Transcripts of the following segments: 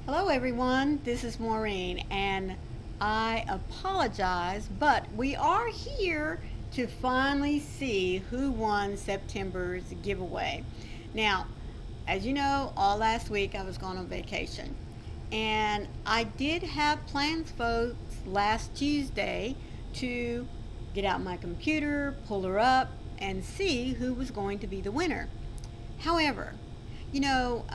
Hello everyone, this is Maureen and I apologize, but we are here to finally see who won September's giveaway. Now, as you know, all last week I was gone on vacation and I did have plans, folks, last Tuesday to get out my computer, pull her up, and see who was going to be the winner. However, you know,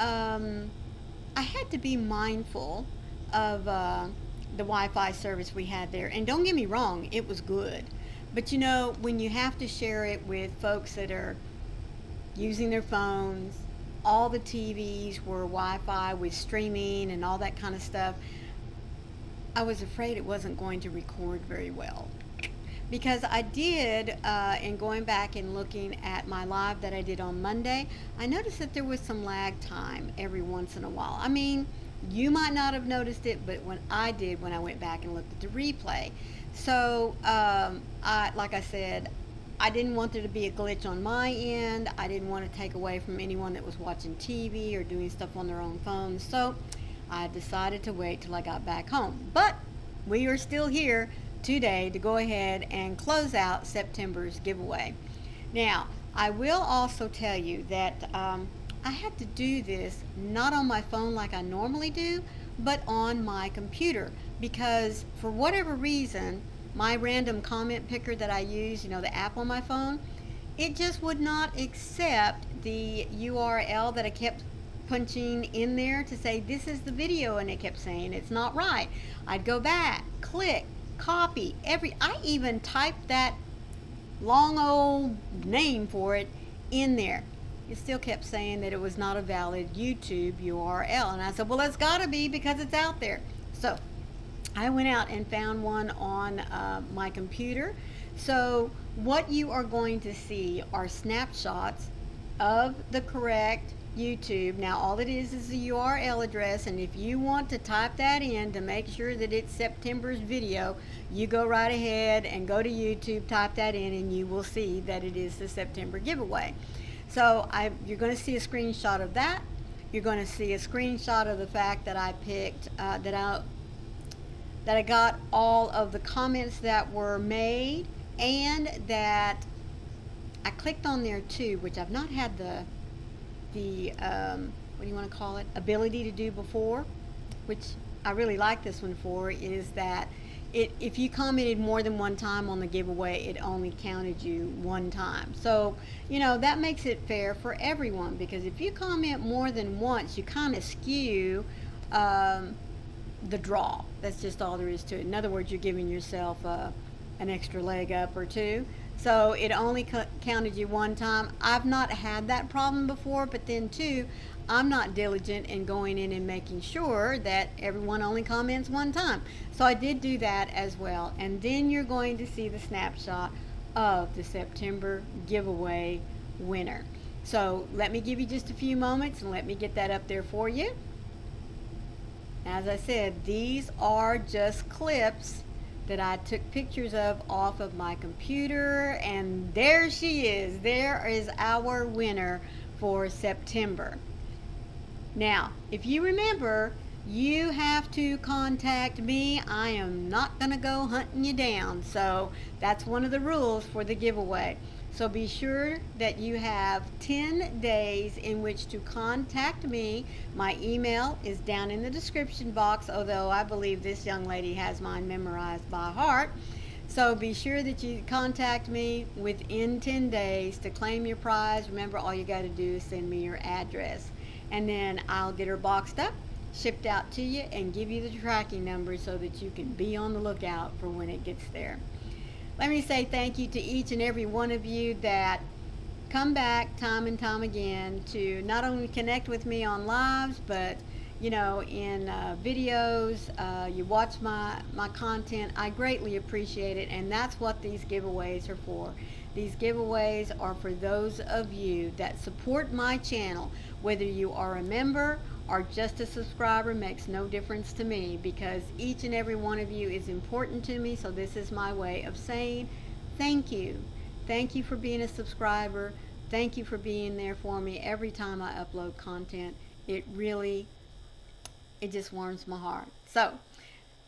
I had to be mindful of the Wi-Fi service we had there. And don't get me wrong, it was good. But when you have to share it with folks that are using their phones, all the TVs were Wi-Fi with streaming and all that kind of stuff, I was afraid it wasn't going to record very well. Because I did, in going back and looking at my live that I did on Monday, I noticed that there was some lag time every once in a while. I mean, you might not have noticed it, but when I did, when I went back and looked at the replay. So, like I said, I didn't want there to be a glitch on my end. I didn't want to take away from anyone that was watching TV or doing stuff on their own phones. So, I decided to wait till I got back home. But we are still here today to go ahead and close out September's giveaway. Now, I will also tell you that I had to do this not on my phone like I normally do, but on my computer because for whatever reason, my random comment picker that I use, the app on my phone, it just would not accept the URL that I kept punching in there to say this is the video, and it kept saying it's not right. I'd go back, click, copy I even typed that long old name for it in there. It still kept saying that it was not a valid YouTube URL, and I said, well, it's got to be because it's out there. So I went out and found one on my computer. So what you are going to see are snapshots of the correct YouTube. Now all it is the URL address, and if you want to type that in to make sure that it's September's video, you go right ahead and go to YouTube, type that in, and you will see that it is the September giveaway. So you're going to see a screenshot of that. You're going to see a screenshot of the fact that I picked that I got all of the comments that were made, and that I clicked on there too, which I've not had the what do you want to call it, ability to do before, which I really like this one for, is that if you commented more than one time on the giveaway, it only counted you one time. So that makes it fair for everyone, because if you comment more than once, you kind of skew the draw. That's just all there is to it. In other words, you're giving yourself an extra leg up or two. So it only counted you one time. I've not had that problem before, but then too, I'm not diligent in going in and making sure that everyone only comments one time. So I did do that as well. And then you're going to see the snapshot of the September giveaway winner. So let me give you just a few moments and let me get that up there for you. As I said, these are just clips that I took pictures of off of my computer, and there she is. There is our winner for September. Now, if you remember, you have to contact me. I am not going to go hunting you down. So that's one of the rules for the giveaway. So be sure that you have 10 days in which to contact me. My email is down in the description box, although I believe this young lady has mine memorized by heart. So be sure that you contact me within 10 days to claim your prize. Remember, all you got to do is send me your address, and then I'll get her boxed up, shipped out to you, and give you the tracking number so that you can be on the lookout for when it gets there. Let me say thank you to each and every one of you that come back time and time again to not only connect with me on lives, but in videos. You watch my content. I greatly appreciate it, and that's what these giveaways are for. These giveaways are for those of you that support my channel. Whether you are a member or just a subscriber makes no difference to me, because each and every one of you is important to me. So this is my way of saying thank you. Thank you for being a subscriber. Thank you for being there for me every time I upload content. It really It just warms my heart. So,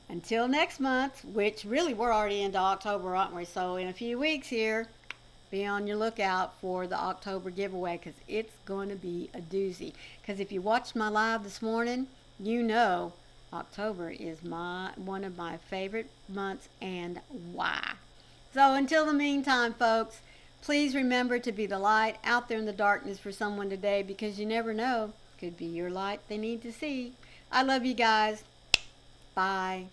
until next month, which really we're already into October, aren't we? So, in a few weeks here, be on your lookout for the October giveaway because it's going to be a doozy. Because if you watched my live this morning, you know October is one of my favorite months, and why. So until the meantime, folks, please remember to be the light out there in the darkness for someone today, because you never know, could be your light they need to see. I love you guys. Bye.